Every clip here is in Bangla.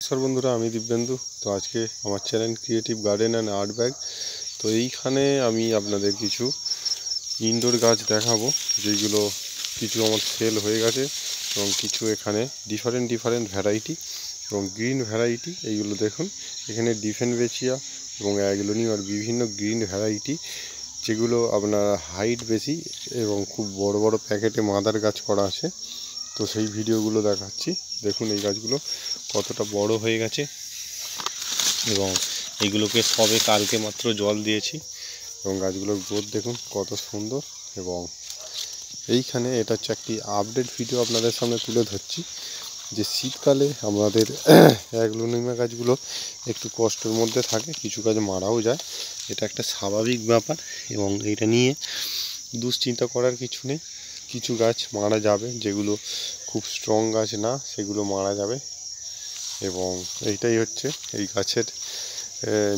নমস্কার বন্ধুরা, আমি দিব্যেন্দু। তো আজকে আমার channel creative garden and art bag. তো এইখানে আমি আপনাদের কিছু ইনডোর গাছ দেখাবো, যেগুলো কিছু আমার সেল হয়ে গেছে এবং কিছু এখানে ডিফারেন্ট ভ্যারাইটি এবং গ্রিন ভ্যারাইটি। এইগুলো দেখুন, এখানে ডিফেনবেচিয়া এবং অ্যাগলোনিমার বিভিন্ন গ্রিন ভ্যারাইটি, যেগুলো আপনার হাইট বেশি এবং খুব বড় বড় প্যাকেটে মাদার গাছ করা আছে। তো সেই ভিডিওগুলো দেখাচ্ছি। দেখুন এই গাছগুলো কতটা বড় হয়ে গেছে এবং এইগুলোকে সবে কালকে মাত্র জল দিয়েছি এবং গাছগুলোর গ্রোথ দেখুন কত সুন্দর। এবং এইখানে এটা হচ্ছে একটি আপডেট ভিডিও আপনাদের সামনে তুলে ধরছি, যে শীতকালে আমাদের অ্যাগলোনিমা গাছগুলো একটু কষ্টের মধ্যে থাকে, কিছু গাছ মারাও যায়। এটা একটা স্বাভাবিক ব্যাপার এবং এটা নিয়ে দুশ্চিন্তা করার কিছু নেই। কিছু গাছ মারা যাবে, যেগুলো খুব স্ট্রং গাছ না, সেগুলো মারা যাবে। এবং এইটাই হচ্ছে এই গাছের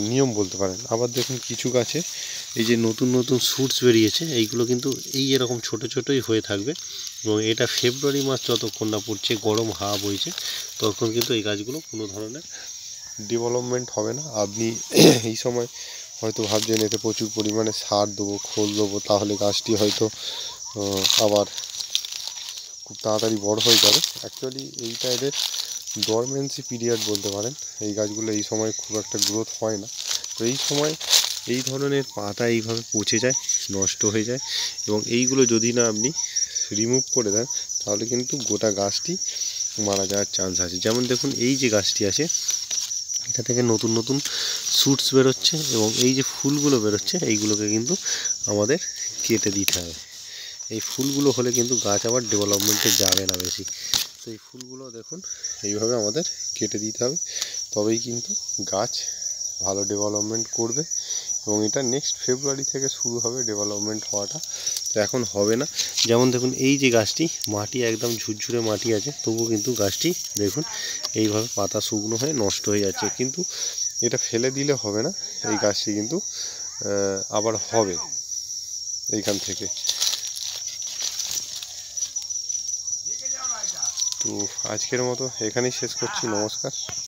নিয়ম বলতে পারেন। আবার দেখুন কিছু গাছে এই যে নতুন নতুন শুটস বেরিয়েছে, এইগুলো কিন্তু এই এরকম ছোট ছোটোই হয়ে থাকবে এবং এটা ফেব্রুয়ারি মাস যতক্ষণ না পড়ছে, গরম হাওয়া বইছে, তখন কিন্তু এই গাছগুলো কোনো ধরনের ডেভেলপমেন্ট হবে না। আপনি এই সময় হয়তো ভাবছেন এতে প্রচুর পরিমাণে সার দেবো, খোল দেবো, তাহলে গাছটি হয়তো আবার খুব তাড়াতাড়ি বড় হয়ে যাবে। অ্যাকচুয়ালি এইটা এদের ডরমেন্সি পিরিয়ড বলতে পারেন। এই গাছগুলো এই সময় খুব একটা গ্রোথ হয় না। তো এই সময় এই ধরনের পাতা এইভাবে পচে যায়, নষ্ট হয়ে যায় এবং এইগুলো যদি না আপনি রিমুভ করে দেন, তাহলে কিন্তু গোটা গাছটি মারা যাওয়ার চান্স আছে। যেমন দেখুন এই যে গাছটি আছে, এটা থেকে নতুন নতুন শুটস বেরোচ্ছে এবং এই যে ফুলগুলো বেরোচ্ছে, এইগুলোকে কিন্তু আমাদের কেটে দিতে হবে। এই ফুলগুলো হলে কিন্তু গাছ আবার ডেভেলপমেন্টে যাবে না বেশি। তো এই ফুলগুলো দেখুন এইভাবে আমাদের কেটে দিতে হবে, তবেই কিন্তু গাছ ভালো ডেভেলপমেন্ট করবে এবং এটা নেক্সট ফেব্রুয়ারি থেকে শুরু হবে ডেভেলপমেন্ট হওয়াটা। তো এখন হবে না। যেমন দেখুন এই যে গাছটি, মাটি একদম ঝুরঝুরে মাটি আছে, তবুও কিন্তু গাছটি দেখুন এইভাবে পাতা শুকনো হয়ে নষ্ট হয়ে যাচ্ছে। কিন্তু এটা ফেলে দিলে হবে না, এই গাছটি কিন্তু আবার হবে এইখান থেকে। তো আজকের মতো এখানেই শেষ করছি। নমস্কার।